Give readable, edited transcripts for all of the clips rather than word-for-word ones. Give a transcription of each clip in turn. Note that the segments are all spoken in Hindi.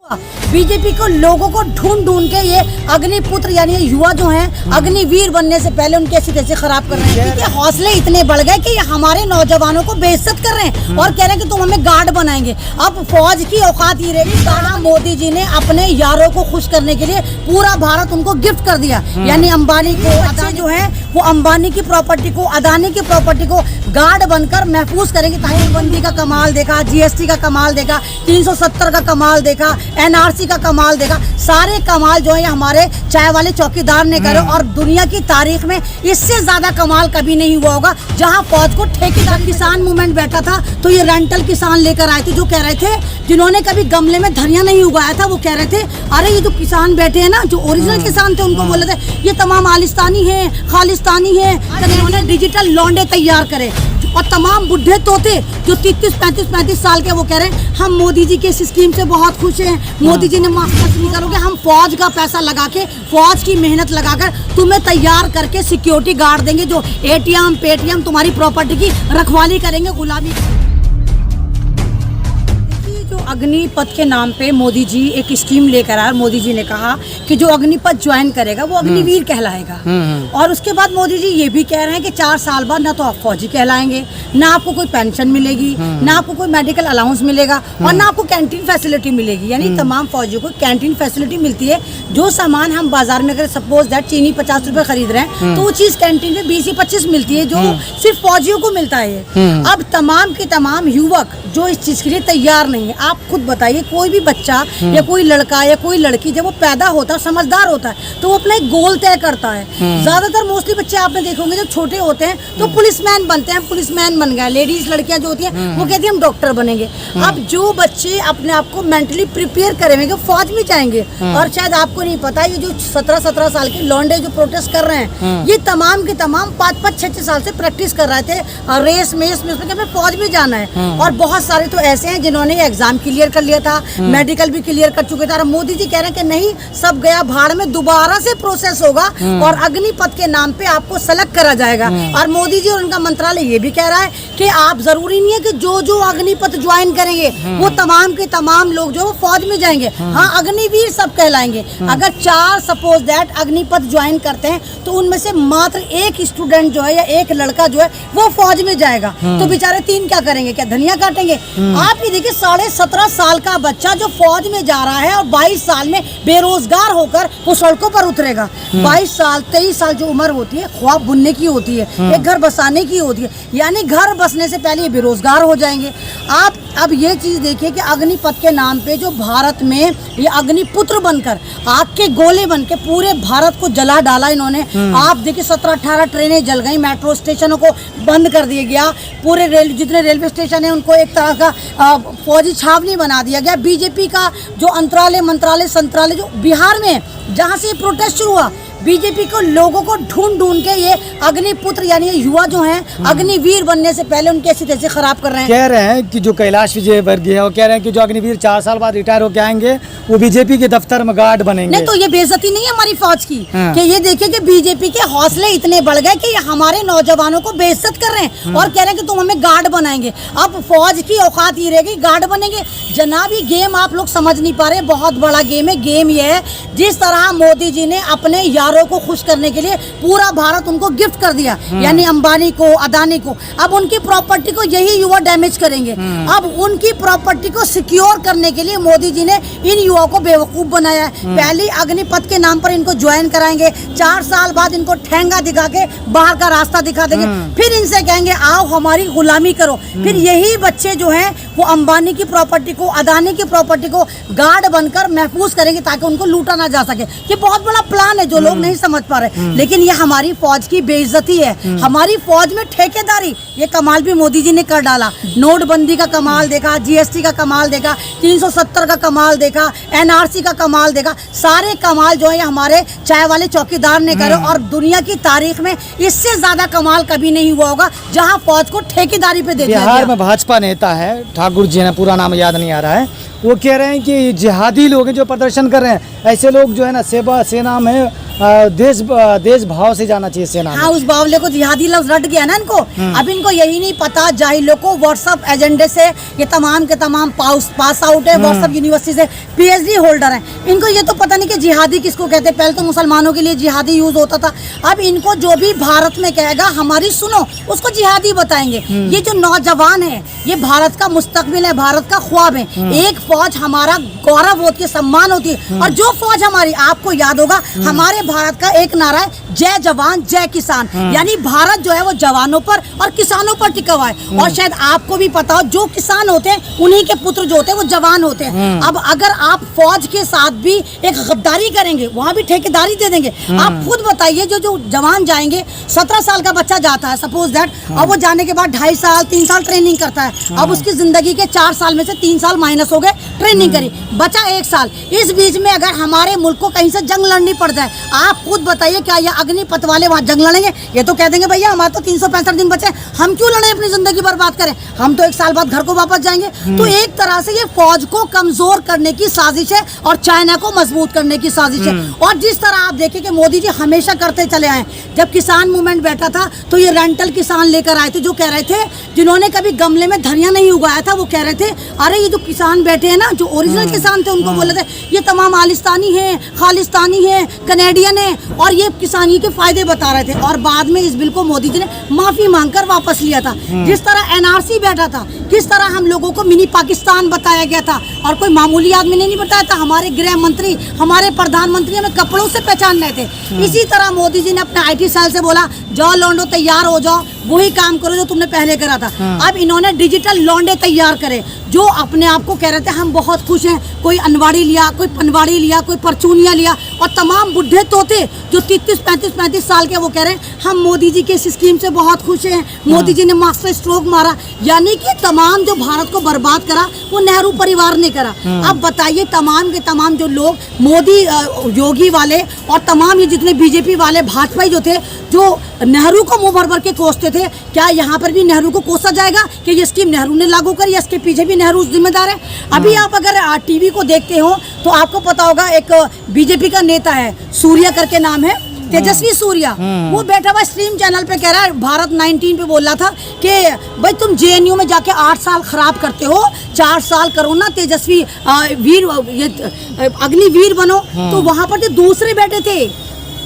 बीजेपी को लोगों को ढूंढ ढूंढ के ये अग्निपुत्र यानी ये युवा जो हैं अग्निवीर बनने से पहले उनके ऐसे कैसे खराब कर रहे हैं। इनके हौसले इतने बढ़ गए कि ये हमारे नौजवानों को बेइज्जत कर रहे हैं और कह रहे हैं कि तुम हमें गार्ड बनाएंगे। अब फौज की औकात ही रहेगी। सारा मोदी जी ने अपने यारों को खुश करने के लिए पूरा भारत उनको गिफ्ट कर दिया। यानी अंबानी को अच्छे जो है वो अंबानी की प्रॉपर्टी को अदानी की प्रॉपर्टी को गार्ड बनकर महफूज करेंगे। ताकि का कमाल देखा, जीएसटी का कमाल देखा, 370 का कमाल देखा, एनआरसी का कमाल देखा। सारे कमाल जो है हमारे चाय वाले चौकीदार ने करे और दुनिया की तारीख में इससे ज्यादा कमाल कभी नहीं हुआ होगा। जहां फौज को ठेकेदार किसान मूवमेंट बैठा था तो ये रेंटल किसान लेकर आए थे जो कह रहे थे, जिन्होंने कभी गमले में धनिया नहीं उगाया था, वो कह रहे थे अरे ये जो किसान बैठे हैं ना, जो ओरिजिनल किसान थे उनको बोले थे ये तमाम आलिस्तानी है, खालिस्तानी है। इन्होंने डिजिटल लौंडे तैयार करे और तमाम बुढ़े तोते जो 33-35 साल के वो कह रहे हैं हम मोदी जी के स्कीम से बहुत खुश हैं, मोदी जी ने माफ नहीं करोगे, हम फौज का पैसा लगा के फौज की मेहनत लगाकर तुम्हें तैयार करके सिक्योरिटी गार्ड देंगे जो एटीएम पेटीएम तुम्हारी प्रॉपर्टी की रखवाली करेंगे, गुलामी। जो अग्निपथ के नाम पे मोदी जी एक स्कीम लेकर आए। मोदी जी ने कहा कि जो अग्निपथ ज्वाइन करेगा वो अग्निवीर कहलाएगा। और उसके बाद मोदी जी ये भी कह रहे हैं कि 4 साल बाद ना तो आप फौजी कहलाएंगे, ना आपको कोई पेंशन मिलेगी, ना आपको कोई मेडिकल अलाउंस मिलेगा और ना आपको कैंटीन फैसिलिटी मिलेगी। यानी तमाम फौजियों को कैंटीन फैसिलिटी मिलती है। जो सामान हम बाजार में अगर सपोज दैट चीनी 50 रुपए खरीद रहे हैं तो वो चीज कैंटीन में 20 या 25 मिलती है जो सिर्फ फौजियों को मिलता है। अब तमाम के तमाम युवक जो इस चीज के लिए तैयार नहीं है। आप खुद बताइए, कोई भी बच्चा या कोई लड़का या कोई लड़की जब वो पैदा होता है समझदार होता है तो वो अपना एक गोल तय करता है। ज्यादातर मोस्टली बच्चे आपने देखे होंगे जब छोटे होते हैं तो पुलिसमैन बनते हैं, पुलिसमैन बन गए। लेडीज लड़कियां जो होती हैं वो कहती हैं हम डॉक्टर बनेंगे। अब जो बच्चे अपने आप को मेंटली प्रिपेयर करेंगे फौज में जाएंगे। और शायद आपको नहीं पता ये जो 17 साल के लौंडे जो प्रोटेस्ट कर रहे हैं ये तमाम के तमाम 5 6 साल से प्रैक्टिस कर रहे थे और रेस में हमें फौज में जाना है। और बहुत सारे तो ऐसे हैं जिन्होंने एग्जाम क्लियर कर लिया था, मेडिकल भी क्लियर कर चुके थे। और मोदी जी कह रहे हैं कि नहीं, सब गया भाड़ में, दोबारा से प्रोसेस होगा और अग्निपथ के नाम पे आपको सेलेक्ट करा जाएगा। और मोदी जी और उनका मंत्रालय ये भी कह रहा है कि आप जरूरी नहीं है कि जो अग्निपथ ज्वाइन करेंगे वो तमाम के तमाम लोग जो फौज में जाएंगे। हाँ, अग्निवीर सब कहलाएंगे। अगर 4 सपोज दैट अग्निपथ ज्वाइन करते हैं तो उनमें से मात्र एक स्टूडेंट जो है या एक लड़का जो है वो फौज में जाएगा। तो बेचारे 3 क्या करेंगे? क्या धनिया काटेंगे? आप ये देखिए 17.5 साल का बच्चा जो फौज में जा रहा है और 22 साल में बेरोजगार होकर वो सड़कों पर उतरेगा। 22 साल 23 साल जो उम्र होती है ख्वाब बुनने की होती है, एक घर बसाने की होती है। यानी घर बसने से पहले ये बेरोजगार हो जाएंगे। आप अब ये चीज देखिए कि अग्निपथ के नाम पे जो भारत में ये अग्निपुत्र बनकर आग के गोले बन के पूरे भारत को जला डाला इन्होंने। आप देखिए 17-18 ट्रेनें जल गई, मेट्रो स्टेशनों को बंद कर दिया गया, पूरे जितने रेलवे स्टेशन है उनको एक तरह का फौजी छावनी बना दिया गया। बीजेपी का जो मंत्रालय जो बिहार में जहाँ से ये प्रोटेस्ट शुरू हुआ, बीजेपी को लोगों को ढूंढ ढूंढ के ये अग्निपुत्र यानी ये युवा जो हैं अग्निवीर बनने से पहले उनके ऐसे तैसे खराब कर रहे हैं। कह रहे हैं कि जो कैलाश विजयवर्गीय है वो कह रहे हैं कि जो अग्निवीर 4 साल बाद रिटायर होके आएंगे वो बीजेपी के दफ्तर में गार्ड बनेंगे। नहीं तो ये बेइज्जती नहीं है हमारी फौज की कि ये देखिए कि बीजेपी के हौसले इतने बढ़ गए कि हमारे नौजवानों को बेइज्जत कर रहे हैं और कह रहे हैं कि तुम हमें गार्ड बनाएंगे। अब फौज की औकात ही रहेगी, गार्ड बनेंगे। जनाब ये गेम आप लोग समझ नहीं पा रहे, बहुत बड़ा गेम है। गेम ये है जिस तरह मोदी जी ने अपने यारों को खुश करने के लिए पूरा भारत उनको गिफ्ट कर दिया, यानी अंबानी को अदानी को। अब उनकी प्रॉपर्टी को यही युवा डैमेज करेंगे। अब उनकी प्रॉपर्टी को सिक्योर करने के लिए मोदी जी ने इन युवाओं को बेवकूफ बनाया है। पहले अग्निपथ के नाम पर इनको ज्वाइन कराएंगे, 4 साल बाद इनको ठेंगा दिखा के बाहर का रास्ता दिखा देंगे, फिर इनसे कहेंगे आओ हमारी गुलामी करो। फिर यही बच्चे जो हैं वो अंबानी की प्रॉपर्टी को अदानी की प्रॉपर्टी को गार्ड बनकर महफूज करेंगे ताकि उनको लूटा ना जा सके। ये बहुत बड़ा प्लान है जो लोग नहीं समझ पा रहे। लेकिन ये हमारी फौज की बेइज्जती है। हमारी फौज में ठेकेदारी, ये कमाल भी मोदी जी ने कर डाला। नोटबंदी का कमाल देखा, जीएसटी का कमाल देखा, 370 का कमाल देखा, एनआरसी का कमाल देखा। सारे कमाल जो है हमारे चाय वाले चौकीदार ने करे और दुनिया की तारीख में इससे ज्यादा कमाल कभी नहीं हुआ होगा जहां फौज को ठेकेदारी पे दे दिया। बिहार में भाजपा नेता है, ठाकुर जी है, पूरा नाम याद नहीं आ रहा है, वो कह रहे हैं कि जिहादी लोग हैं जो प्रदर्शन कर रहे हैं, ऐसे लोग जो है ना सेना में देश भाव से जाना चाहिए सेना में। हाँ, उस बावले को जिहादी लफ्ज रट गया ना इनको। अब इनको यही नहीं पता, जाहिलों को व्हाट्सएप एजेंडे से ये तमाम के तमाम पास आउट है, व्हाट्सएप यूनिवर्सिटी से पीएचडी होल्डर हैं। इनको ये तो पता नहीं कि जिहादी किसको कहते हैं। पहले तो मुसलमानों के लिए जिहादी यूज होता था, अब इनको जो भी भारत में कहेगा हमारी सुनो उसको जिहादी बताएंगे। ये जो नौजवान है ये भारत का मुस्तकबिल है, भारत का ख्वाब है। एक फौज हमारा गौरव होती है, सम्मान होती है। और जो फौज हमारी, आपको याद होगा हमारे भारत का एक नारा है, जय जवान जय किसान। यानी भारत जो है वो जवानों पर और किसानों पर टिका हुआ है। और शायद आपको भी पता हो, जो किसान होते हैं उन्हीं के पुत्र जो होते हैं वो जवान होते हैं। अब अगर आप फौज के साथ भी एक गद्दारी करेंगे, वहाँ भी ठेकेदारी दे देंगे। आप खुद बताइए, जो जवान जाएंगे, 17 साल का बच्चा जाता है सपोज दैट, अब वो जाने के बाद 2.5 साल 3 साल ट्रेनिंग करता है। अब उसकी जिंदगी के 4 साल में से 3 साल माइनस हो गए, ट्रेनिंग करी, बचा 1 साल। इस बीच में अगर हमारे मुल्क को कहीं से जंग लड़नी पड़ जाए, आप खुद बताइए क्या ये अग्निपथ वाले वहाँ जंग लड़ेंगे? ये तो कह देंगे भैया हमारे तो 365 दिन बचे, हम क्यों लड़े, अपनी जिंदगी बर्बाद करें, हम तो 1 साल बाद घर को वापस जाएंगे। तो एक तरह से ये फौज को कमजोर करने की साजिश है और चाइना को मजबूत करने की साजिश है। और जिस तरह आप देखें कि मोदी जी हमेशा करते चले आए, जब किसान मूवमेंट बैठा था तो ये रेंटल किसान लेकर आए थे, जो कह रहे थे, जिन्होंने कभी गमले में धनिया नहीं उगाया था, वो कह रहे थे अरे ये जो किसान बैठे हैं ना, जो ओरिजिनल किसान थे, उनको बोले थे ये तमाम आलिस्तानी है, खालिस्तानी है, कनेडियन है, और ये किसानी के फायदे बता रहे थे। और बाद में इस बिल को मोदी जी ने माफी मांगकर वापस लिया था। जिस तरह एनआरसी बैठा था, किस तरह हम लोगों को मिनी पाकिस्तान बताया गया था, और कोई मामूली आदमी ने नहीं बताया था। हमारे गृह मंत्री, हमारे प्रधानमंत्री हमें कपड़ों से पहचान रहे थे। इसी तरह मोदी जी ने अपने IT सेल से बोला, जाओ लौंडो तैयार हो जाओ, वही काम करो जो तुमने पहले करा था। अब इन्होंने डिजिटल लौंडे तैयार करे, जो अपने आप को कह रहे थे हम बहुत खुश हैं। कोई अनवाड़ी लिया, कोई पनवाड़ी लिया, कोई परचूनिया लिया, और तमाम बुढ़े तोते जो 33-35 साल के, वो कह रहे हैं हम मोदी जी के इस स्कीम से बहुत खुश हैं, मोदी जी ने मास्टर स्ट्रोक मारा। यानी कि तमाम जो भारत को बर्बाद करा वो नेहरू परिवार ने करा। अब बताइए तमाम के तमाम जो लोग मोदी, योगी वाले और तमाम ये जितने बीजेपी वाले, भाजपाई जो थे, जो नेहरू को मुंह भर भर के कोसते थे, क्या यहाँ पर भी नेहरू को कोसा जाएगा कि ये स्कीम नेहरू ने लागू करी, या इसके पीछे भी नेहरू जिम्मेदार है? अभी आप अगर टीवी को देखते हो तो आपको पता होगा, एक बीजेपी का नेता है, सूर्या करके नाम है, तेजस्वी सूर्या, वो बैठा हुआ स्ट्रीम चैनल पे कह रहा है, भारत 19 पे बोल रहा था कि भाई तुम JNU में जाके 8 साल खराब करते हो, 4 साल करो ना तेजस्वी वीर, ये अग्निवीर बनो। तो वहां पर जो दूसरे बैठे थे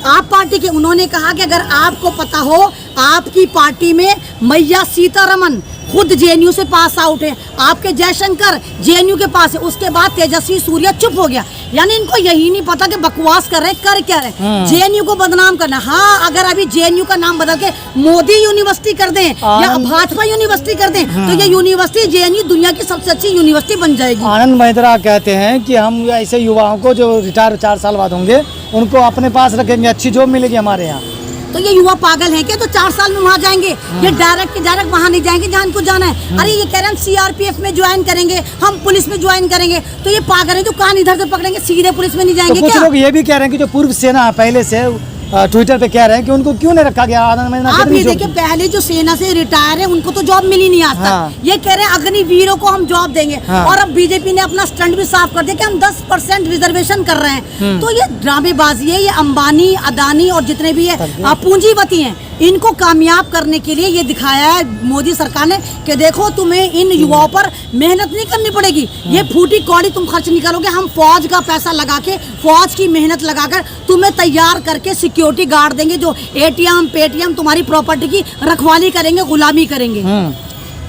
आप पार्टी के, उन्होंने कहा कि अगर आपको पता हो, आपकी पार्टी में मैया सीतारमन खुद JNU से पास आउट है, आपके जयशंकर JNU के पास है, उसके बाद तेजस्वी सूर्या चुप हो गया। यानी इनको यही नहीं पता कि बकवास कर रहे, कर क्या रहे, JNU को बदनाम करना। हाँ, अगर अभी JNU का नाम बदल के मोदी यूनिवर्सिटी कर दें या भाजपा यूनिवर्सिटी कर दें, तो ये यूनिवर्सिटी JNU दुनिया की सबसे अच्छी यूनिवर्सिटी बन जाएगी। आनंद महिंद्रा कहते हैं कि हम ऐसे युवाओं को जो रिटायर 4 साल बाद होंगे, उनको अपने पास रखेंगे, अच्छी जॉब मिलेगी हमारे यहाँ। तो ये युवा पागल हैं क्या? तो 4 साल में वहाँ जाएंगे, ये डायरेक्ट वहाँ नहीं जाएंगे जहाँ इनको जाना है। अरे ये कह रहे हैं CRPF में ज्वाइन करेंगे, हम पुलिस में ज्वाइन करेंगे, तो ये पागल है, तो कान इधर से पकड़ेंगे, सीधे पुलिस में नहीं जाएंगे। तो कुछ क्या लोग ये भी कह रहे हैं कि जो पूर्व सेना पहले से ट्विटर पे कह रहे हैं कि उनको क्यों नहीं रखा गया? आप ये देखिए, पहले जो सेना से रिटायर है उनको तो जॉब मिली नहीं आज तक। ये कह रहे हैं अग्निवीरों को हम जॉब देंगे। और अब बीजेपी ने अपना स्टंट भी साफ कर दिया कि हम 10% रिजर्वेशन कर रहे हैं। तो ये ड्रामेबाजी है, ये अंबानी, अदानी और जितने भी है पूंजीपति हैं, इनको कामयाब करने के लिए ये दिखाया है मोदी सरकार ने कि देखो तुम्हें इन युवाओं पर मेहनत नहीं करनी पड़ेगी, ये फूटी कौड़ी तुम खर्च निकालोगे, हम फौज का पैसा लगा के, फौज की मेहनत लगाकर तुम्हें तैयार करके सिक्योरिटी गार्ड देंगे, जो ATM पेटीएम तुम्हारी प्रॉपर्टी की रखवाली करेंगे, गुलामी करेंगे।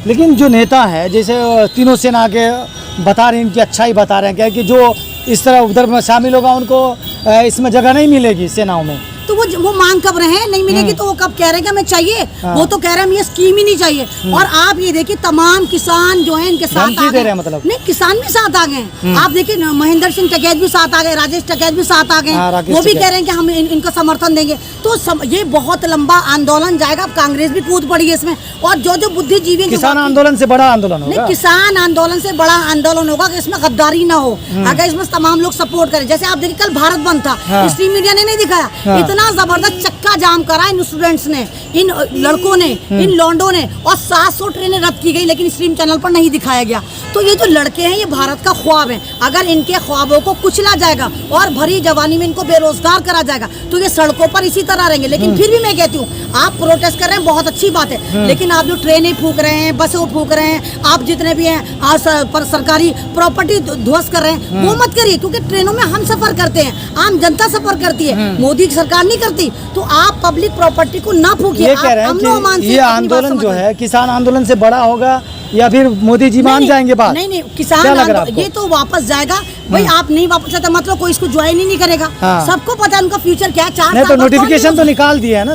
लेकिन जो नेता है, जैसे तीनों सेना के बता रहे हैं, इनकी अच्छाई बता रहे हैं क्या कि जो इस तरह उधर में शामिल होगा उनको इसमें जगह नहीं मिलेगी सेनाओं में। तो वो मांग कब रहे हैं नहीं मिलेगी, तो वो कब कह रहे हैं कि हमें चाहिए? वो तो कह रहे हैं हमें ये स्कीम ही नहीं चाहिए। और आप ये देखिए तमाम किसान जो है इनके साथ आ गए, मतलब नहीं किसान भी साथ आ गए। आप देखिए महेंद्र सिंह टिकैत भी साथ आ गए, राजेश टिकैत भी साथ आ गए, वो भी कह रहे हैं कि हम इनको समर्थन देंगे। तो ये बहुत लंबा आंदोलन जाएगा, कांग्रेस भी कूद पड़ी है इसमें। और जो बुद्धिजीवी, किसान आंदोलन से बड़ा आंदोलन होगा, किसान आंदोलन से बड़ा आंदोलन होगा कि इसमें गद्दारी ना हो, अगर इसमें तमाम लोग सपोर्ट करें। जैसे आप देखिए कल भारत बंद था, स्ट्रीम मीडिया ने नहीं दिखाया, इतना इतना जबरदस्त चक्का जाम करा इन स्टूडेंट्स ने, इन लड़कों ने, इन लॉन्डो ने, और 700 ट्रेनें रद्द की गई लेकिन स्ट्रीम चैनल पर नहीं दिखाया गया। तो ये जो लड़के हैं ये भारत का ख्वाब है, अगर इनके ख्वाबों को कुचला जाएगा और भरी जवानी में इनको बेरोजगार करा जाएगा तो ये सड़कों पर इसी तरह रहेंगे। लेकिन फिर भी मैं कहती हूँ आप प्रोटेस्ट कर रहे हैं, बहुत अच्छी बात है, लेकिन आप जो ट्रेनें फूक रहे हैं, बसें फूक रहे हैं, आप जितने भी हैं पर सरकारी प्रॉपर्टी ध्वस्त कर रहे हैं, वो मत करिए, क्योंकि ट्रेनों में हम सफर करते हैं, आम जनता सफर करती है, मोदी की सरकार नहीं करती। तो आप पब्लिक प्रॉपर्टी को ना फूकिए। ये कह रहे हैं कि ये आंदोलन जो है किसान आंदोलन से बड़ा होगा या फिर मोदी जी मान जाएंगे बात? नहीं, किसान ये तो वापस जाएगा भाई। आप नहीं वापस जाता मतलब कोई इसको ज्वाइन ही नहीं करेगा। सबको पता है उनका फ्यूचर क्या है। 4 साल तो नोटिफिकेशन तो निकाल दिया है ना,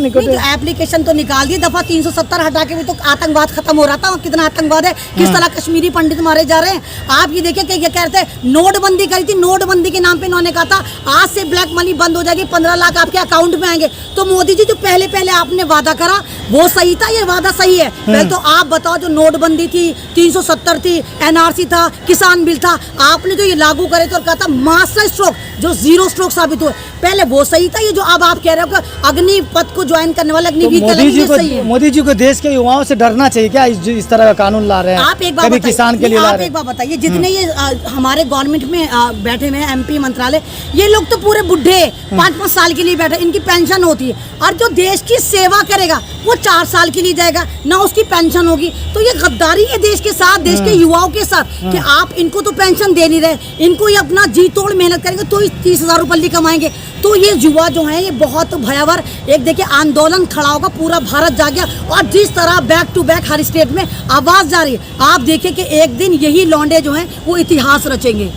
एप्लीकेशन तो निकाल दी, दफा 370 हटा के भी तो आतंकवाद खत्म हो रहा था। कितना आतंकवाद है, किस तरह कश्मीरी पंडित मारे जा रहे हैं। आप ये देखिए कि ये कहते हैं नोटबंदी करी थी, नोटबंदी के नाम पे इन्होंने कहा था आज से ब्लैक मनी बंद हो जाएगी, 15 लाख आपके अकाउंट में आएंगे। तो मोदी जी जो पहले आपने वादा करा वो सही था, ये वादा सही है? पहले तो आप बताओ, जो नोटबंदी थी, 370 थी, NRC था, किसान बिल था, आपने जो ये लागू करे तो कहा था मास्टर स्ट्रोक, जो 0 स्ट्रोक साबित हुए, पहले वो सही था। ये जो अब आप कह रहे हो कि अग्निपथ को ज्वाइन करने वाले अग्निवीर सही है। मोदी जी को देश के युवाओं से डरना चाहिए क्या, इस तरह का कानून ला रहे हैं? आप एक बात बताइए, किसान के लिए ला रहे हैं। एक बात बताइए, जितने ये हमारे गवर्नमेंट में बैठे हुए हैं MP मंत्रालय, ये लोग तो पूरे बुढ़े 5-5 साल के लिए बैठे, इनकी पेंशन होती है। और जो देश की सेवा करेगा वो 4 साल के लिए जाएगा, ना उसकी पेंशन होगी। तो ये गद्दारी है देश के साथ, देश के युवाओं के साथ, कि आप इनको तो पेंशन दे नहीं रहे, इनको ये अपना जी तोड़ मेहनत करेंगे तो 30,000 रुपये कमाएंगे। तो ये युवा जो है ये बहुत भयावह एक देखिए आंदोलन खड़ा होगा, पूरा भारत जागेगा। और जिस तरह बैक टू बैक हर स्टेट में आवाज जा रही है, आप देखिए कि एक दिन यही लौंडे जो हैं वो इतिहास रचेंगे।